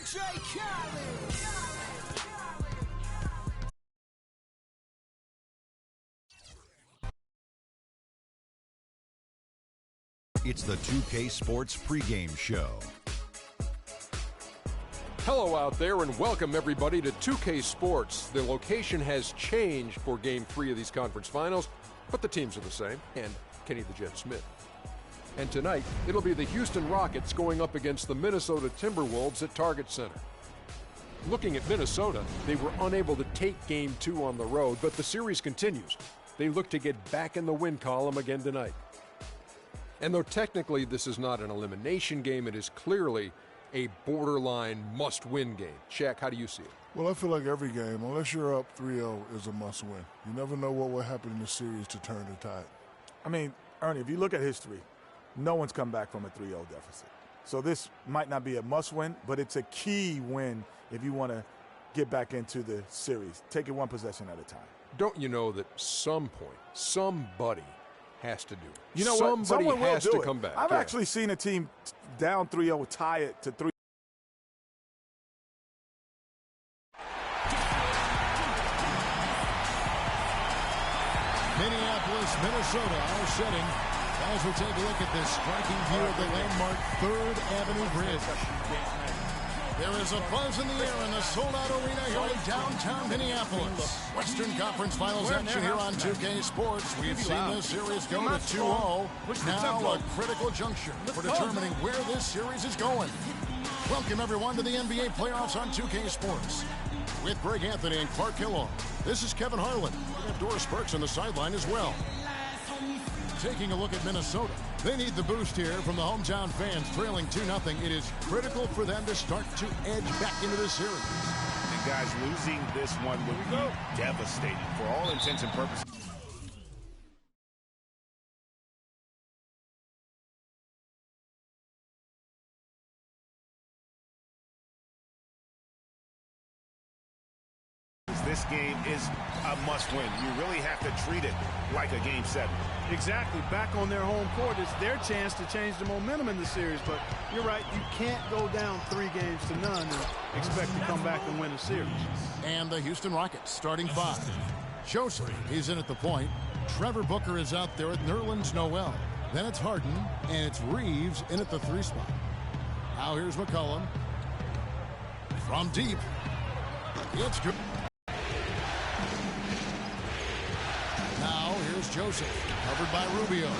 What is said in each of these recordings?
DJ Khaled. It's the 2K Sports pregame show. Hello out there and welcome everybody to 2K Sports. The location has changed for Game 3 of these conference finals, but the teams are the same, and Kenny the Jet Smith. And tonight, it'll be the Houston Rockets going up against the Minnesota Timberwolves at Target Center. Looking at Minnesota, they were unable to take Game 2 on the road, but the series continues. They look to get back in the win column again tonight. And though technically this is not an elimination game, it is clearly a borderline must-win game. Shaq, how do you see it? Well, I feel like every game, unless you're up 3-0, is a must-win. You never know what will happen in the series to turn the tide. I mean, Ernie, if you look at history, no one's come back from a 3-0 deficit. So this might not be a must-win, but it's a key win if you want to get back into the series. Take it one possession at a time. Don't you know that some point, somebody has to do it? You know what? Somebody Someone has will do to it. come back. I've actually seen a team down 3-0 tie it to 3. Minneapolis, Minnesota, our setting. As we take a look at this striking view of the landmark 3rd Avenue Bridge. There is a buzz in the air in the sold-out arena here in downtown Minneapolis. Western Conference Finals action here on 2K Sports. We've seen this series go to 2-0. Now a critical juncture for determining where this series is going. Welcome, everyone, to the NBA playoffs on 2K Sports. With Greg Anthony and Clark Kellogg, this is Kevin Harlan. We have Doris Burks on the sideline as well. Taking a look at Minnesota. They need the boost here from the hometown fans, trailing 2-0. It is critical for them to start to edge back into the series. And guys, losing this one would be devastating for all intents and purposes. This game is a must-win. You really have to treat it like a Game 7. Exactly. Back on their home court, it's their chance to change the momentum in the series. But you're right, you can't go down 3-0 and expect to come back and win a series. And the Houston Rockets starting 5. Joseph, he's in at the point. Trevor Booker is out there at Nerlens Noel. Then it's Harden, and it's Reeves in at the 3 spot. Now here's McCollum. From deep. It's good. Now here's Joseph, covered by Rubio.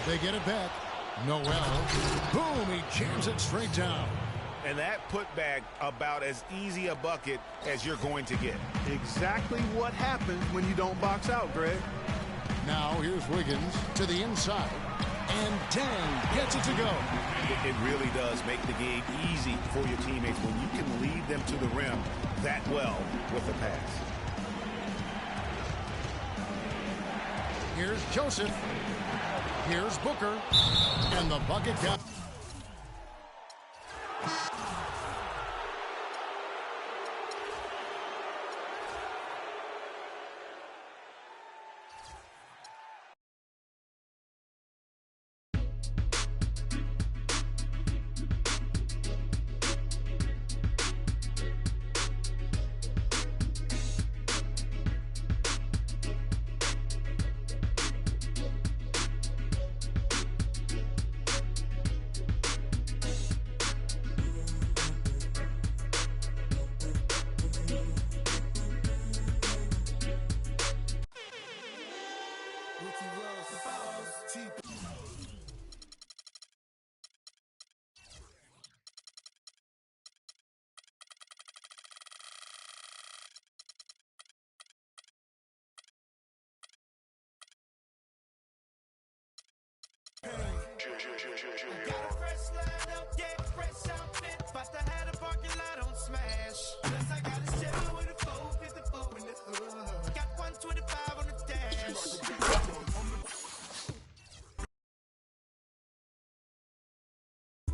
They get it back. Noel. Boom, he jams it straight down. And that putback about as easy a bucket as you're going to get. Exactly what happens when you don't box out, Greg. Now here's Wiggins to the inside. And Tang gets it to go. It really does make the game easy for your teammates when you can lead them to the rim that well with the pass. Here's Joseph. Here's Booker. And the bucket count.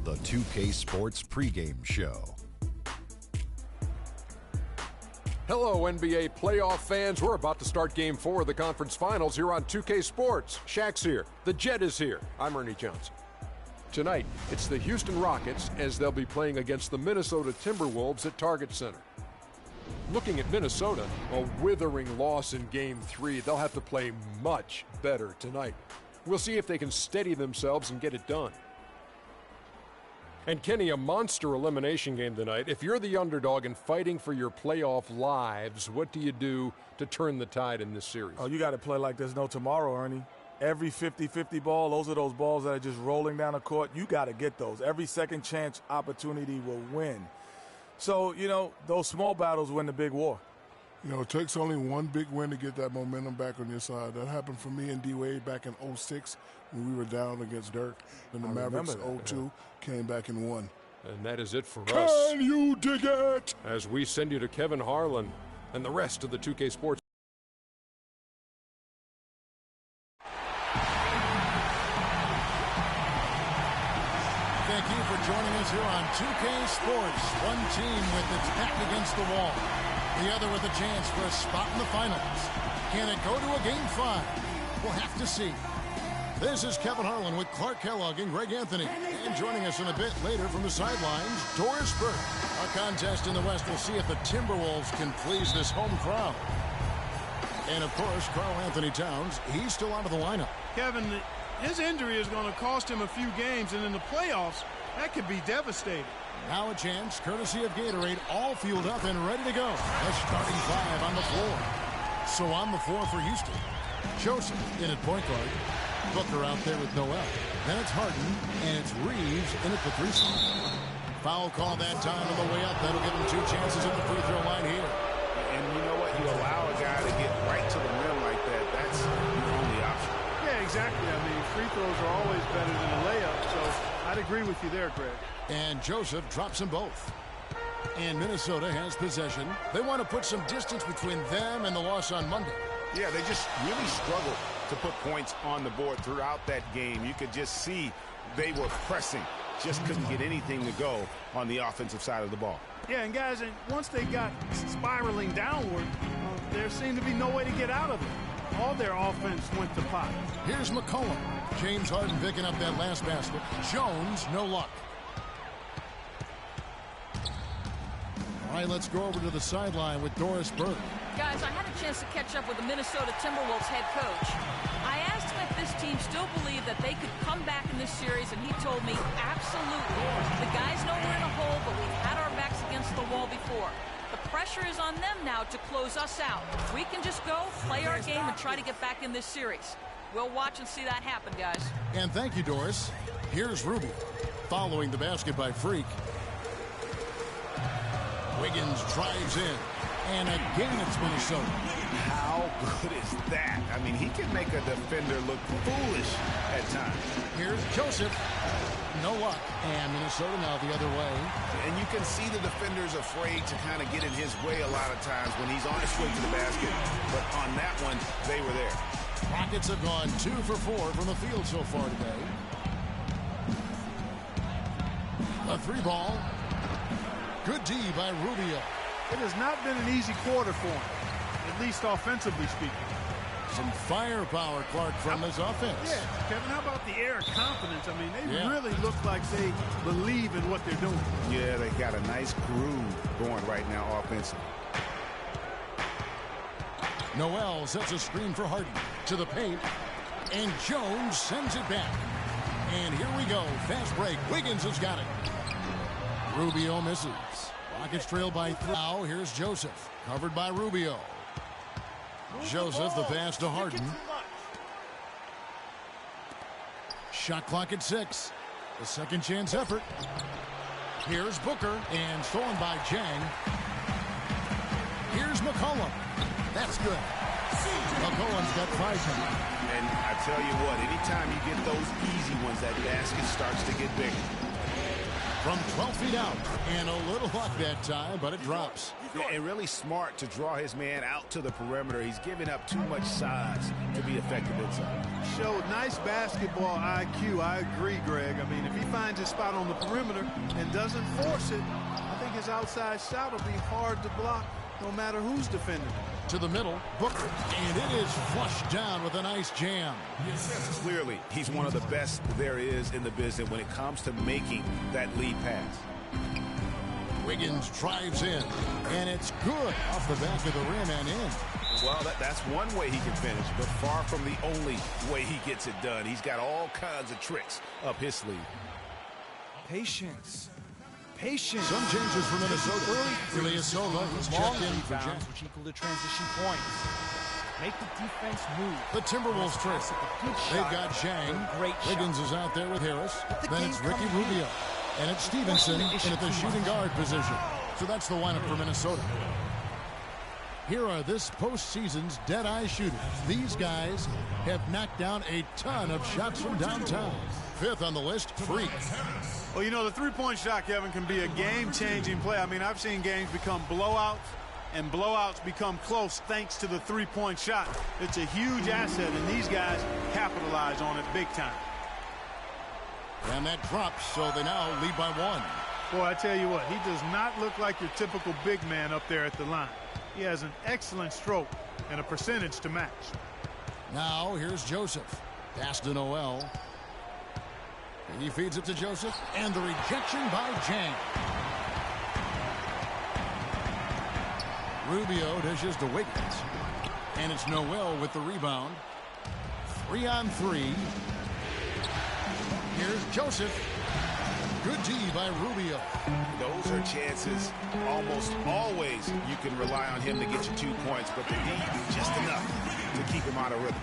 The 2K Sports pregame show. Hello, NBA playoff fans. We're about to start Game 4 of the conference finals here on 2K Sports. Shaq's here. The Jet is here. I'm Ernie Johnson. Tonight, it's the Houston Rockets as they'll be playing against the Minnesota Timberwolves at Target Center. Looking at Minnesota, a withering loss in Game 3. They'll have to play much better tonight. We'll see if they can steady themselves and get it done. And Kenny, a monster elimination game tonight. If you're the underdog and fighting for your playoff lives, what do you do to turn the tide in this series? Oh, you got to play like there's no tomorrow, Ernie. Every 50-50 ball, those are those balls that are just rolling down the court. You got to get those. Every second chance opportunity will win. So, you know, those small battles win the big war. You know, it takes only one big win to get that momentum back on your side. That happened for me and D-Wade back in 06 when we were down against Dirk. And the Mavericks 02 came back and won. And that is it for us. Can you dig it? As we send you to Kevin Harlan and the rest of the 2K Sports. Thank you for joining us here on 2K Sports. One team with its back against the wall. The other with a chance for a spot in the finals. Can it go to a Game 5? We'll have to see. This is Kevin Harlan with Clark Kellogg and Greg Anthony. And joining us in a bit later from the sidelines, Doris Burke. Our contest in the West will see if the Timberwolves can please this home crowd. And, of course, Karl Anthony Towns, he's still out of the lineup. Kevin, his injury is going to cost him a few games, and in the playoffs, that could be devastating. Now a chance, courtesy of Gatorade, all fueled up and ready to go. A starting five on the floor. So on the floor for Houston. Joseph in at point guard. Booker out there with Noel. Then it's Harden, and it's Reeves in at the three spot. Foul call that time on the way up. That'll give him two chances at the free throw line here. And you know what? You allow a guy to get right to the rim like that. That's your only option. Yeah, exactly. I mean, free throws are always better than a layup, so I'd agree with you there, Greg. And Joseph drops them both. And Minnesota has possession. They want to put some distance between them and the loss on Monday. Yeah, they just really struggled to put points on the board throughout that game. You could just see they were pressing. Just couldn't get anything to go on the offensive side of the ball. Yeah, and guys, once they got spiraling downward, there seemed to be no way to get out of it. All their offense went to pot. Here's McCollum. James Harden picking up that last basket. Jones, no luck. All right, let's go over to the sideline with Doris Burke. Guys, I had a chance to catch up with the Minnesota Timberwolves head coach. I asked him if this team still believed that they could come back in this series, and he told me absolutely. The guys know we're in a hole, but we've had our backs against the wall before. The pressure is on them now to close us out. We can just go, play our game, and try to get back in this series. We'll watch and see that happen, guys. And thank you, Doris. Here's Ruby, following the basket by Freak. Wiggins drives in. And again, it's Minnesota. How good is that? I mean, he can make a defender look foolish at times. Here's Joseph. No luck. And Minnesota now the other way. And you can see the defender's afraid to kind of get in his way a lot of times when he's on his way to the basket. But on that one, they were there. Rockets have gone 2 for 4 from the field so far today. A three ball. Good D by Rubio. It has not been an easy quarter for him, at least offensively speaking. Some firepower, Clark, from this offense. Yeah, Kevin, how about the air of confidence? I mean, they really look like they believe in what they're doing. Yeah, they got a nice groove going right now offensively. Noel sets a screen for Harden to the paint, and Jones sends it back. And here we go, fast break. Wiggins has got it. Rubio misses. Rockets trail by 3. Now here's Joseph, covered by Rubio. Joseph, the pass to Harden. Shot clock at 6. A second chance effort. Here's Booker, and stolen by Jang. Here's McCollum. That's good. McCollum's got 5 now. And I tell you what, anytime you get those easy ones, that basket starts to get bigger. From 12 feet out, and a little luck that time, but it drops. Yeah, and really smart to draw his man out to the perimeter. He's giving up too much size to be effective inside. Showed nice basketball IQ. I agree, Greg. I mean, if he finds his spot on the perimeter and doesn't force it, I think his outside shot will be hard to block no matter who's defending him. To the middle, Booker, and it is flushed down with a nice jam. Clearly, he's one of the best there is in the business when it comes to making that lead pass. Wiggins drives in, and it's good off the back of the rim and in. Well, that's one way he can finish, but far from the only way he gets it done. He's got all kinds of tricks up his sleeve. Patience. Patience. Some changes for Minnesota. Ilyasova, he's checked in for Jack. Which equal to transition points. Make the defense move. The Timberwolves trail. They've got Zhang. Wiggins is out there with Harris. Then it's Ricky Rubio. And it's Stevenson in at the shooting guard position. So that's the lineup for Minnesota. Here are this postseason's dead-eye shooters. These guys have knocked down a ton of shots from downtown. Fifth on the list, Freak. Well, you know, the three-point shot, Kevin, can be a game-changing play. I mean, I've seen games become blowouts, and blowouts become close thanks to the three-point shot. It's a huge asset, and these guys capitalize on it big time. And that drops, so they now lead by one. Boy, I tell you what, he does not look like your typical big man up there at the line. He has an excellent stroke and a percentage to match. Now, here's Joseph. Pass to Noel. He feeds it to Joseph, and the rejection by Zhang. Rubio dishes to Wiggins. And it's Noel with the rebound. 3-on-3. Here's Joseph. Good D by Rubio. Those are chances almost always you can rely on him to get you 2 points, but the D just enough to keep him out of rhythm.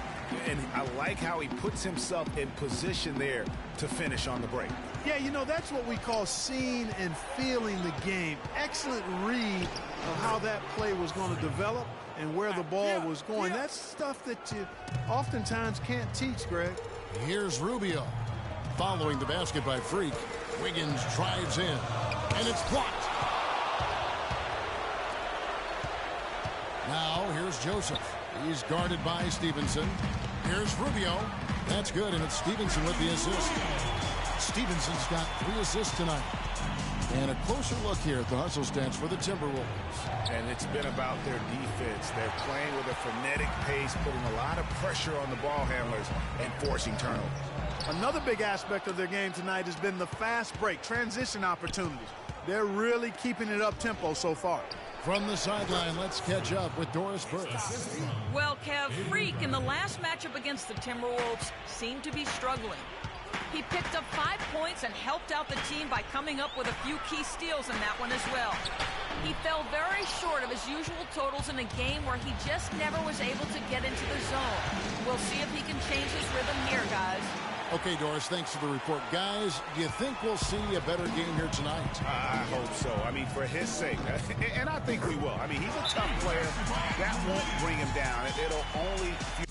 And I like how he puts himself in position there to finish on the break. Yeah, you know, that's what we call seeing and feeling the game. Excellent read of how that play was going to develop and where the ball was going. That's stuff that you oftentimes can't teach, Greg. Here's Rubio. Following the basket by Freak. Wiggins drives in, and it's blocked. Now, here's Joseph. He's guarded by Stevenson. Here's Rubio. That's good, and it's Stevenson with the assist. Stevenson's got 3 assists tonight. And a closer look here at the hustle stats for the Timberwolves. And it's been about their defense. They're playing with a frenetic pace, putting a lot of pressure on the ball handlers and forcing turnovers. Another big aspect of their game tonight has been the fast break, transition opportunities. They're really keeping it up-tempo so far. From the sideline, let's catch up with Doris Burke. Well, Kev, Freak in the last matchup against the Timberwolves seemed to be struggling. He picked up 5 points and helped out the team by coming up with a few key steals in that one as well. He fell very short of his usual totals in a game where he just never was able to get into the zone. We'll see if he can change his rhythm here, guys. Okay, Doris, thanks for the report. Guys, do you think we'll see a better game here tonight? I hope so. I mean, for his sake. And I think we will. I mean, he's a tough player. That won't bring him down. It'll only fuel